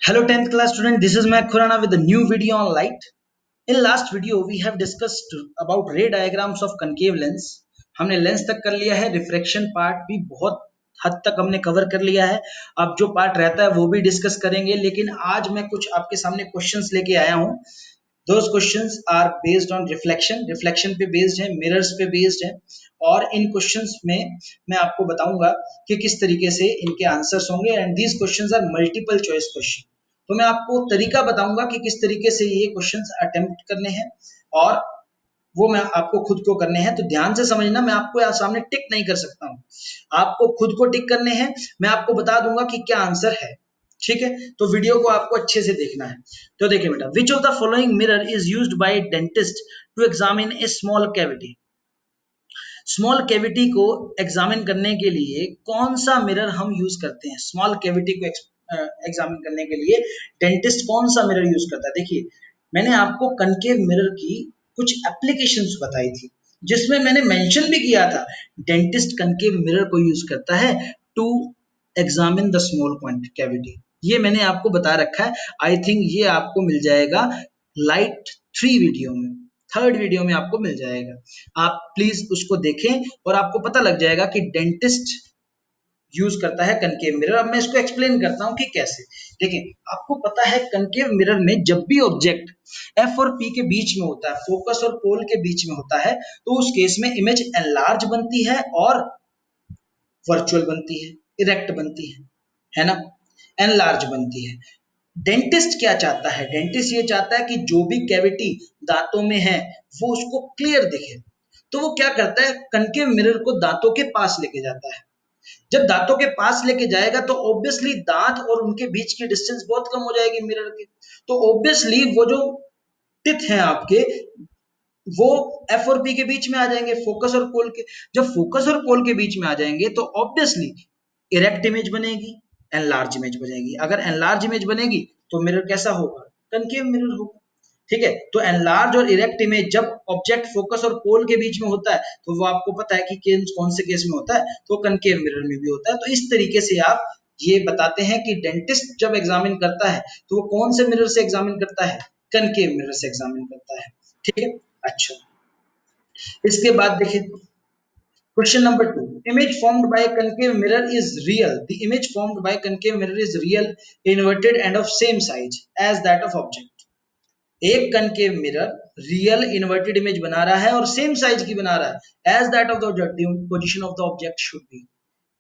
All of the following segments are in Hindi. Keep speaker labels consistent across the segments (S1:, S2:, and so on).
S1: Hello 10th class student, this is Mac Khurana with a new video on light. In last video we have discussed about ray diagrams of concave lens. हमने लेंस तक कर लिया है, रिफ्रैक्शन पार्ट भी बहुत हद तक हमने कवर कर लिया है. अब जो पार्ट रहता है वो भी डिस्कस करेंगे, लेकिन आज मैं कुछ आपके सामने क्वेश्चंस लेके आया हूँ. Those questions are based on reflection पे बेस्ड है, मिरर्स पे बेस्ड है, और इन क्वेश्चंस में मैं आपको बताऊंगा कि किस तरीके से इनके आंसर्स होंगे. And these questions are multiple choice question. तो मैं आपको तरीका बताऊंगा कि किस तरीके से ये क्वेश्चंस अटेम्प्ट करने हैं, और वो मैं आपको खुद को करने हैं. तो ध्यान से समझना, मैं आपको यहाँ सामने टिक नहीं कर सकता हूँ, आपको खुद को टिक करने हैं. मैं आपको बता दूंगा कि क्या आंसर है, ठीक है. तो वीडियो को आपको अच्छे से देखना है. तो देखिए बेटा, which of the following mirror is used by dentist to examine a small cavity. Small cavity को एग्जामिन करने के लिए कौन सा मिरर हम यूज करते हैं? स्मॉल कैविटी को एग्जामिन करने के लिए डेंटिस्ट कौन सा मिरर यूज करता है? देखिए, मैंने आपको कनकेव मिरर की कुछ एप्लीकेशंस बताई थी, जिसमें मैंने मेंशन भी किया था डेंटिस्ट कनकेव मिरर को यूज करता है to examine the small point cavity. ये मैंने आपको बता रखा है. आई थिंक ये आपको मिल जाएगा लाइट 3 वीडियो में, थर्ड वीडियो में आपको मिल जाएगा. आप प्लीज उसको देखें और आपको पता लग जाएगा कि डेंटिस्ट यूज करता है कनकेव मिरर. अब मैं इसको एक्सप्लेन करता हूं कि कैसे. देखिए, आपको पता है कनकेव मिरर में जब भी ऑब्जेक्ट एफ और पी के बीच में होता है, फोकस और पोल के बीच में होता है, तो उस केस में इमेज एनलार्ज बनती है और वर्चुअल बनती है, इरेक्ट बनती है ना, एनलार्ज बनती है. डेंटिस्ट क्या चाहता है? डेंटिस्ट ये चाहता है कि जो भी कैविटी दांतों में है वो उसको क्लियर दिखे. तो वो क्या करता है, कनकेव मिरर को दांतों के पास लेके जाता है. जब दांतों के पास लेके जाएगा तो ऑब्वियसली दांत और उनके बीच की डिस्टेंस बहुत कम हो जाएगी मिरर के. तो ऑब्वियसली वो जो टिथ हैं आपके, वो एफ और पी के बीच में आ जाएंगे, फोकस और पोल के. जब फोकस और पोल के बीच में आ जाएंगे तो ऑब्वियसली इरेक्ट इमेज बनेगी, एनलार्ज इमेज बनेगी. अगर एनलार्ज इमेज बनेगी तो मिरर कैसा होगा? कनकेव मिरर होगा. ठीक है. तो एनलार्ज और इरेक्ट इमेज जब ऑब्जेक्ट फोकस और पोल के बीच में होता है, तो वो आपको पता है कि कौन से केस में होता है, तो कनकेव मिरर में भी होता है. तो इस तरीके से आप ये बताते हैं कि डेंटिस्ट जब एग्जामिन करता है तो वो कौन से मिरर से एग्जामिन करता है? कनकेव मिरर से एग्जामिन करता है. ठीक है. अच्छा, इसके बाद देखिए question number 2. Image formed by a concave mirror is real. The image formed by concave mirror is real, inverted and of same size as that of object. एक concave mirror real inverted image बना रहा है और सेम साइज की बना रहा है as that of the object. Position of the object should be.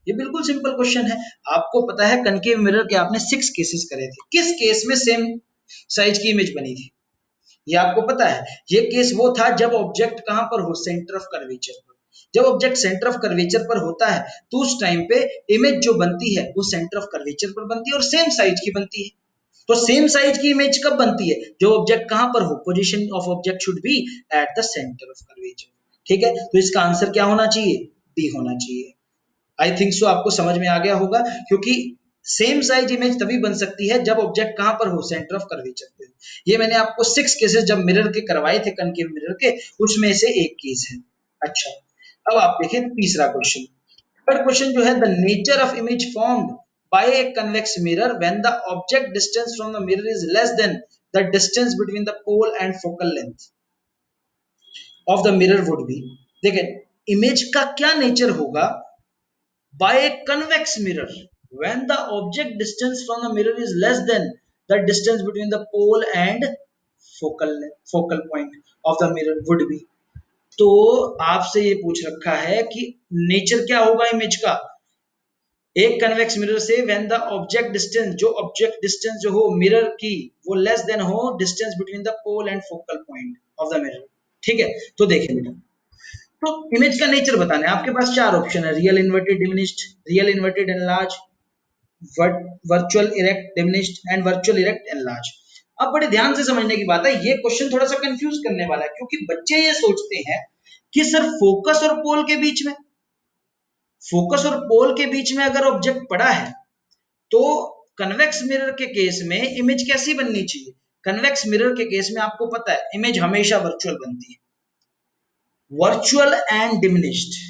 S1: ये बिल्कुल सिंपल क्वेश्चन है. आपको पता है कनकेव मिरर के आपने 6 केसेस करे थे. किस केस में सेम साइज की इमेज बनी थी? ये आपको पता है. ये केस वो था जब ऑब्जेक्ट कहां पर हो? सेंटर ऑफ कर्वेचर पर. जब ऑब्जेक्ट सेंटर ऑफ कर्वेचर पर होता है तो उस टाइम पे इमेज जो बनती है वो सेंटर ऑफ कर्वेचर पर बनती है और सेम साइज की बनती है. तो सेम साइज की इमेज कब बनती है? जो ऑब्जेक्ट कहां पर हो? Position of object should B at the centre of curvature. ठीक है. तो इसका आंसर क्या होना चाहिए? डी होना चाहिए. आई थिंक सो आपको समझ में आ गया होगा, क्योंकि सेम साइज इमेज तभी बन सकती है जब ऑब्जेक्ट कहां पर हो? सेंटर ऑफ कर्वेचर पे. ये मैंने आपको 6 केसेस जब मिरर के करवाए थे, कनकेव मिरर के, उसमें से एक केस है. अच्छा, अब आप देखिए तीसरा क्वेश्चन. थर्ड क्वेश्चन जो है, the nature of image formed by a convex mirror when the object distance from the mirror is less than the distance between the pole and focal length of the mirror would be. देखिए, इमेज का क्या नेचर होगा by a convex mirror when the object distance from the mirror is less than the distance between the pole and focal point of the mirror would be. तो आपसे ये पूछ रखा है कि नेचर क्या होगा इमेज का एक कन्वेक्स मिरर से व्हेन द ऑब्जेक्ट डिस्टेंस, जो ऑब्जेक्ट डिस्टेंस जो हो मिरर की, वो लेस देन हो distance between the pole and focal point of the mirror. ठीक है. तो देखिए बेटा, तो इमेज का नेचर बताना है. आपके पास 4 ऑप्शन है: real inverted diminished, real inverted enlarge, virtual erect diminished and virtual erect enlarge. अब बड़े ध्यान से समझने की बात है, ये क्वेश्चन थोड़ा सा कंफ्यूज करने वाला है, क्योंकि बच्चे ये सोचते हैं कि सर फोकस और पोल के बीच में, फोकस और पोल के बीच में अगर ऑब्जेक्ट पड़ा है तो कन्वेक्स मिरर के केस में इमेज कैसी बननी चाहिए? कन्वेक्स मिरर के केस में आपको पता है इमेज हमेशा वर्चुअल बनती है. वर्चुअल एंड डिमिनिश्ड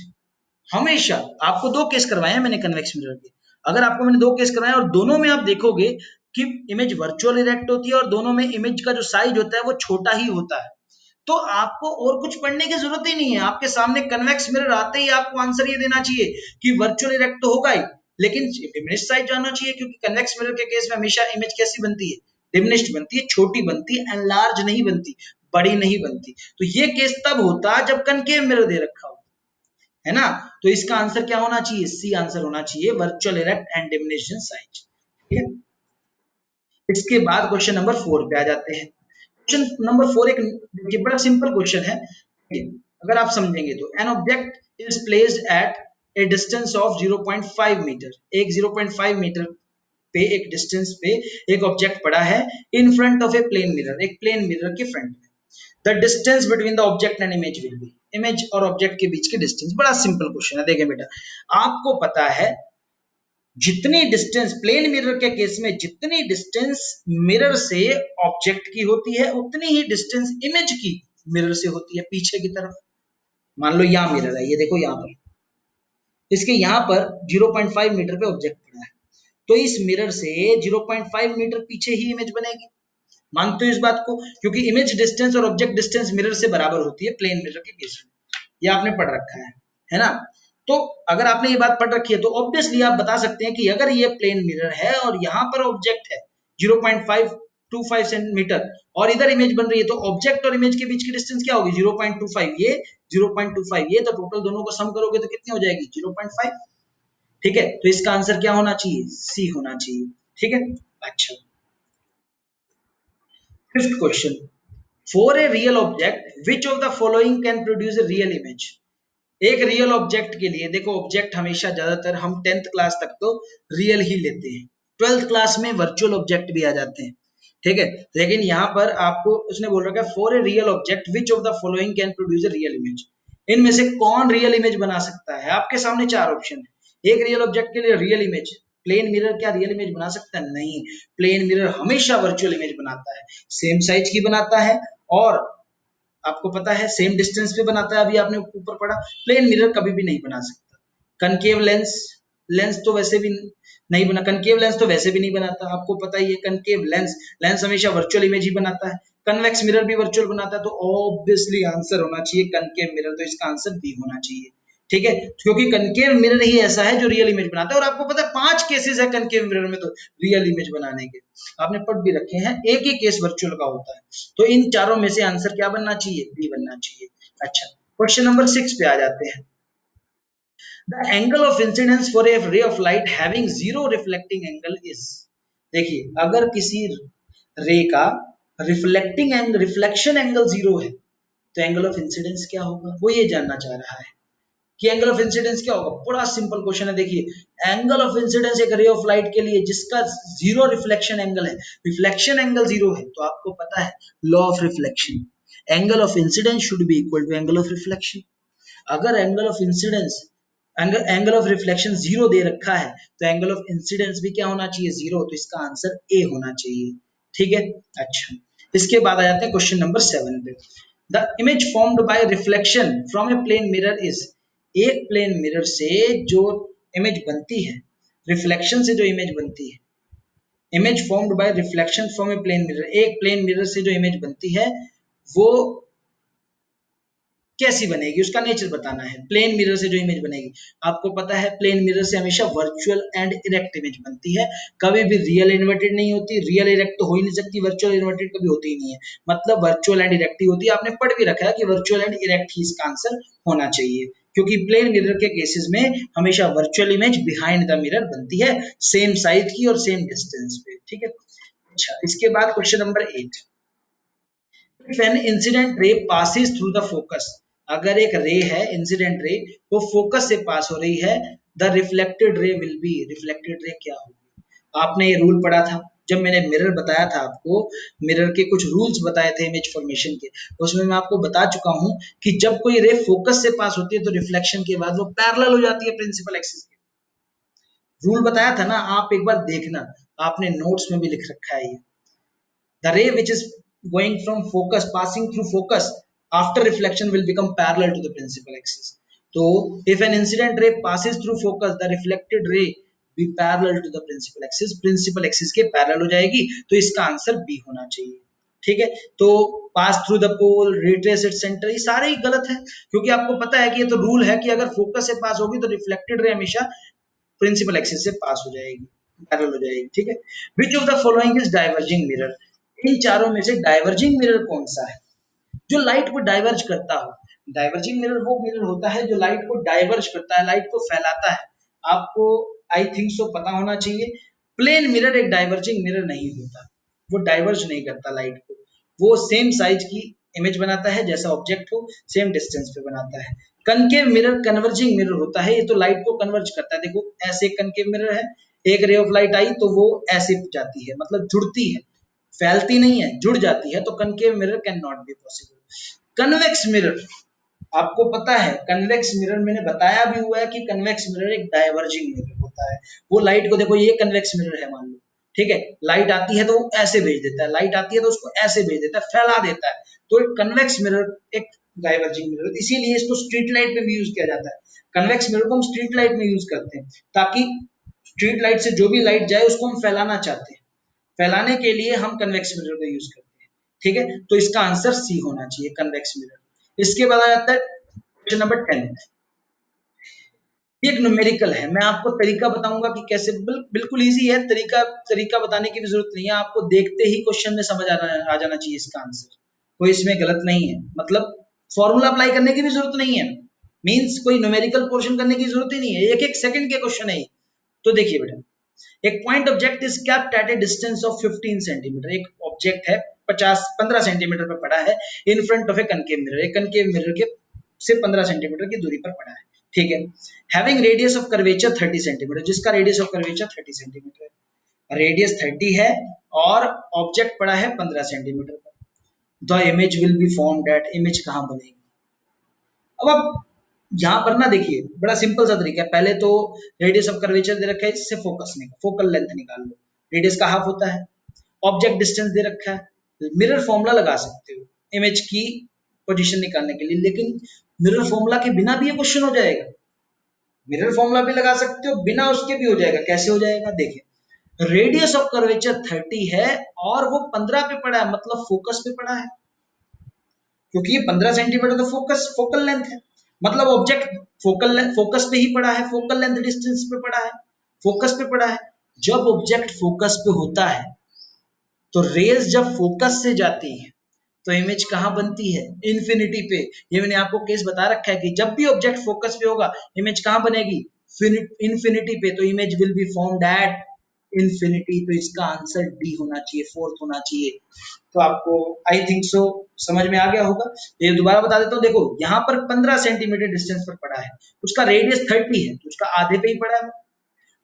S1: हमेशा. आपको 2 केस करवाए हैं मैंने कन्वेक्स मिरर के. अगर आपको मैंने 2 केस करवाए और दोनों में आप देखोगे कि इमेज वर्चुअल इरेक्ट होती है और दोनों में इमेज का जो साइज होता है वो छोटा ही होता है। तो आपको और कुछ पढ़ने की जरूरत ही नहीं है, आपके सामने कन्वेक्स मिरर आते ही आपको आंसर ये देना चाहिए कि वर्चुअल इरेक्ट तो होगा ही, लेकिन डिमिनिश्ड साइज जानना चाहिए, क्योंकि कन्वेक्स मिरर के केस में हमेशा इमेज कैसी बनती है, डिमिनिश्ड बनती है, छोटी बनती है, एनलार्ज नहीं बनती, बड़ी नहीं बनती। तो ये केस तब होता जब कनकेव मिरर दे रखा हो, है ना। तो इसका आंसर क्या होना चाहिए, सी आंसर होना चाहिए, virtual erect and diminished in size. ठीक है, इसके बाद क्वेश्चन नंबर 4 पे आ जाते हैं। क्वेश्चन नंबर 4 एक देखिए बड़ा सिंपल क्वेश्चन है, अगर आप समझेंगे तो an object is placed at a distance of 0.5 metre, एक 0.5 मीटर पे एक डिस्टेंस पे एक ऑब्जेक्ट पड़ा है in front of a plane mirror, एक प्लेन मिरर के फ्रंट में। The distance between the object and image will be, image और ऑब्जेक्ट के बीच की डिस्टेंस। बड़ा सिंपल क्वेश्चन है, देखिए बेटा, आपको पता है जितनी डिस्टेंस प्लेन मिरर के केस में जितनी डिस्टेंस मिरर से ऑब्जेक्ट की होती है उतनी ही डिस्टेंस इमेज की मिरर से होती है पीछे की तरफ। मान लो यहाँ मिरर है, ये देखो यहाँ पर, इसके यहाँ पर 0.5 मीटर पे ऑब्जेक्ट पड़ा है, तो इस मिरर से 0.5 मीटर पीछे ही इमेज बनेगी। मानते हो इस बात को, क्योंकि इमेज डिस्टेंस और ऑब्जेक्ट डिस्टेंस मिरर से बराबर होती है प्लेन मिरर के केस में, ये आपने पढ़ रखा है ना। तो अगर आपने ये बात पढ़ रखी है तो ऑब्वियसली आप बता सकते हैं कि अगर ये प्लेन मिरर है और यहाँ पर ऑब्जेक्ट है 0.525 सेंटीमीटर और इधर इमेज बन रही है, तो ऑब्जेक्ट और इमेज के बीच की डिस्टेंस क्या होगी, 0.25 ये 0.25 ये, तो टोटल दोनों को सम करोगे तो कितनी हो जाएगी, 0.5। ठीक है, तो इसका आंसर क्या होना चाहिए, सी होना चाहिए। ठीक है, अच्छा, fifth question, for a real object which of the following can produce a real image. एक रियल ऑब्जेक्ट के लिए देखो, ऑब्जेक्ट हमेशा ज्यादातर हम 10th क्लास तक तो रियल ही लेते हैं, 12th क्लास में वर्चुअल ऑब्जेक्ट भी आ जाते हैं। ठीक है, लेकिन यहाँ पर आपको उसने बोल रखा है for a real object which of the following can produce a real image, इनमें से कौन रियल इमेज बना सकता है। आपके सामने चार ऑप्शन है, एक रियल ऑब्जेक्ट के लिए रियल इमेज, प्लेन मिरर क्या रियल इमेज बना सकता है, नहीं, प्लेन मिरर हमेशा वर्चुअल इमेज बनाता है, सेम साइज की बनाता है और आपको पता है सेम डिस्टेंस पे बनाता है, अभी आपने ऊपर पढ़ा, प्लेन मिरर कभी भी नहीं बना सकता। कनकेव लेंस, लेंस तो वैसे भी नहीं बना, कनकेव लेंस तो वैसे भी नहीं बनाता, आपको पता ही है कनकेव लेंस, लेंस हमेशा वर्चुअल इमेज ही बनाता है, कन्वेक्स मिरर भी वर्चुअल बनाता है, तो ऑब्वियसली आंसर होना चाहिए कनकेव मिरर, तो इसका आंसर बी होना चाहिए। ठीक है, क्योंकि कनकेव मिरर ही ऐसा है जो रियल इमेज बनाता है, और आपको पता है 5 केसेस है कनकेव मिरर में तो रियल इमेज बनाने के, आपने पढ़ भी रखे हैं, एक ही केस वर्चुअल का होता है। तो इन चारों में से आंसर क्या बनना चाहिए, बी बनना चाहिए। अच्छा, क्वेश्चन नंबर 6 पे आ जाते हैं। The angle of incidence for a ray of light having zero reflecting angle is, देखिए अगर किसी रे का रिफ्लेक्शन एंगल जीरो है तो एंगल ऑफ इंसिडेंस क्या होगा, वो ये जानना चाह रहा है कि एंगल ऑफ इंसिडेंस क्या होगा। बड़ा सिंपल क्वेश्चन है, देखिए एंगल ऑफ इंसिडेंस एक रे ऑफ लाइट के लिए जिसका जीरो रिफ्लेक्शन एंगल है, रिफ्लेक्शन एंगल जीरो है, तो आपको पता है law of reflection, angle of incidence should be equal to angle of reflection. अगर angle of incidence angle of reflection zero दे रखा है तो एंगल ऑफ इंसिडेंस भी क्या होना चाहिए, जीरो, तो इसका आंसर ए होना चाहिए। ठीक है, अच्छा, इसके बाद आ जाते हैं क्वेश्चन नंबर 7 पे। The image formed by reflection from a plane mirror is, एक प्लेन मिरर से जो इमेज बनती है, रिफ्लेक्शन से जो इमेज बनती है, image formed by reflection from a plane mirror, एक प्लेन मिरर से जो इमेज बनती है वो कैसी बनेगी, उसका नेचर बताना है। प्लेन मिरर से जो इमेज बनेगी, आपको पता है प्लेन मिरर से हमेशा वर्चुअल एंड इरेक्ट इमेज बनती है, कभी भी रियल इन्वर्टेड नहीं होती, रियल इरेक्ट तो हो ही नहीं सकती, वर्चुअल इन्वर्टेड कभी होती ही नहीं है, मतलब वर्चुअल एंड इरेक्ट ही होती है। आपने पढ़ भी रखा है कि वर्चुअल एंड इरेक्ट ही इसका आंसर होना चाहिए, क्योंकि प्लेन मिरर के केसेस में हमेशा virtual image behind the mirror बनती है, सेम साइज की और सेम डिस्टेंस पे। ठीक है, अच्छा, इसके बाद question number 8, if an incident ray passes through the focus, अगर एक रे है इंसिडेंट रे वो फोकस से पास हो रही है, the reflected ray will be, reflected ray क्या होगी। आपने ये रूल पढ़ा था जब मैंने मिरर बताया था आपको, मिरर के कुछ रूल्स बताए थे इमेज फॉर्मेशन के, उसमें मैं आपको बता चुका हूं कि जब कोई रे फोकस से पास होती है तो रिफ्लेक्शन के बाद वो पैरेलल हो जाती है प्रिंसिपल एक्सिस के, रूल बताया था ना, आप एक बार देखना, आपने नोट्स में भी लिख रखा है ये, the ray which is going from focus passing through focus after reflection will become parallel to the principal axis. So if an incident ray passes through focus, the reflected ray be parallel to the principal axis के पैरेलल हो जाएगी, तो इसका आंसर बी होना चाहिए। ठीक है, तो pass through the pole, retrace its centre, ये सारे ही गलत है, क्योंकि आपको पता है कि ये तो रूल है कि अगर फोकस से पास होगी तो रिफ्लेक्टेड रे हमेशा प्रिंसिपल एक्सिस से पास हो जाएगी, पैरेलल हो जाएगी। ठीक है, which of the following is diverging mirror, इन चारों में से डाइवर्जिंग मिरर कौन सा है जो लाइट को डाइवर्ज करता हो। डाइवर्जिंग मिरर वो मिरर होता है जो लाइट को डाइवर्ज करता है, लाइट को फैलाता है। आपको आई थिंक सो पता होना चाहिए, प्लेन मिरर एक डाइवर्जिंग मिरर नहीं होता, वो डाइवर्ज नहीं करता लाइट को, वो सेम साइज की इमेज बनाता है, जैसा ऑब्जेक्ट हो सेम डिस्टेंस पे बनाता है। कनकेव मिरर कन्वर्जिंग मिरर होता है, ये तो लाइट को कन्वर्ज करता है। देखो ऐसे कनकेव मिरर है, एक रे ऑफ लाइट आई तो वो ऐसे जाती है, मतलब जुड़ती है, फैलती नहीं है, जुड़ जाती है, तो concave mirror can not be possible. Convex mirror, आपको पता है कन्वेक्स मिरर मैंने बताया भी हुआ है कि कन्वेक्स मिरर एक डाइवर्जिंग मिरर होता है। वो लाइट को, देखो ये कन्वेक्स मिरर है मान लो, ठीक है, लाइट आती है तो वो ऐसे भेज देता है, लाइट आती है तो उसको ऐसे भेज देता है, फैला देता है, तो एक कन्वेक्स मिरर एक डाइवर्जिंग मिरर, इसीलिए इसको स्ट्रीट लाइट में भी यूज किया जाता है। कन्वेक्स मिरर को हम स्ट्रीट लाइट में यूज करते हैं, ताकि स्ट्रीट लाइट से जो भी लाइट जाए उसको हम फैलाना चाहते हैं, फैलाने के लिए हम कन्वेक्स मिरर का यूज करते हैं। ठीक है, तो इसका आंसर सी होना चाहिए, कन्वेक्स मिरर। इसके बाद आ जाता है क्वेश्चन नंबर 10। ये एक न्यूमेरिकल है, मैं आपको तरीका बताऊंगा कि कैसे, बिल्कुल इजी है, तरीका तरीका बताने की भी जरूरत नहीं है, आपको देखते ही क्वेश्चन में समझ आ जाना चाहिए इसका आंसर, कोई इसमें गलत नहीं है, मतलब फॉर्मूला अप्लाई करने की भी जरूरत नहीं है, मींस कोई न्यूमेरिकल पोर्शन करने की जरूरत ही नहीं है, एक एक सेकंड के क्वेश्चन है। तो देखिए बेटा, एक point object is kept at a distance of 15 centimetre, एक ऑब्जेक्ट है 15 सेंटीमीटर पर पड़ा है in front of A concave mirror, एक कनकेव मिरर के से 15 सेंटीमीटर की दूरी पर पड़ा है। ठीक है, having radius of curvature 30 centimetre, जिसका रेडियस ऑफ कर्वेचर 30 सेंटीमीटर है, रेडियस 30 है और ऑब्जेक्ट पड़ा है 15 सेंटीमीटर पर, the image will be formed at, image कहां बनेगी। अब आप यहाँ पर ना देखिए, बड़ा सिंपल सा तरीका है, पहले तो रेडियस ऑफ कर्वेचर दे रखा है, इससे फोकस निकाल, फोकल लेंथ निकाल लो, रेडियस का हाफ होता है, ऑब्जेक्ट डिस्टेंस दे रखा है, मिरर फॉर्मूला लगा सकते हो इमेज की पोजीशन निकालने के लिए, लेकिन मिरर फॉर्मूला के बिना भी ये क्वेश्चन हो जाएगा, मिरर फॉर्मूला भी लगा सकते हो, बिना उसके भी हो जाएगा, कैसे हो जाएगा देखिए, रेडियस ऑफ कर्वेचर 30 है और वो 15 पे पड़ा है, मतलब फोकस पे पड़ा है, क्योंकि ये 15 सेंटीमीटर तो फोकल लेंथ है, मतलब ऑब्जेक्ट फोकस पे ही पड़ा है, फोकल लेंथ डिस्टेंस पे पड़ा है, फोकस पे पड़ा है। जब ऑब्जेक्ट फोकस पे होता है तो रेज जब फोकस से जाती है तो इमेज कहाँ बनती है, इन्फिनिटी पे। ये मैंने आपको केस बता रखा है कि जब भी ऑब्जेक्ट फोकस पे होगा इमेज कहाँ बनेगी, इन्फिनिटी पे, तो image will be formed at infinity, तो इसका आंसर डी होना चाहिए, फोर्थ होना चाहिए। तो आपको आई थिंक सो समझ में आ गया होगा, तो ये दोबारा बता देता हूँ, देखो यहाँ पर 15 सेंटीमीटर डिस्टेंस पर पड़ा है, उसका रेडियस 30 है, तो उसका आधे पे ही पड़ा है,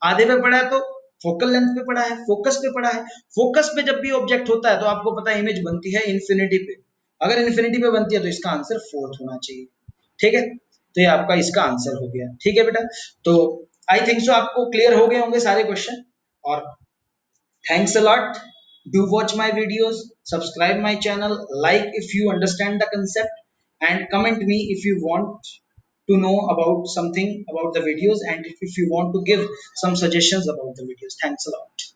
S1: आधे पे पड़ा है तो फोकल लेंथ पे पड़ा है, फोकस पे पड़ा है, फोकस पे जब भी ऑब्जेक्ट होता है तो आपको पता है इमेज बनती है इन्फिनिटी पे, अगर इन्फिनिटी पे बनती है तो इसका आंसर फोर्थ होना चाहिए। ठीक है, तो ये आपका इसका आंसर हो गया। ठीक है बेटा, तो आई थिंक सो आपको क्लियर हो गए होंगे सारे क्वेश्चन, और thanks a lot. Do watch my videos, subscribe my channel, like if you understand the concept, and comment me if you want to know about something about the videos, and if you want to give some suggestions about the videos. Thanks a lot.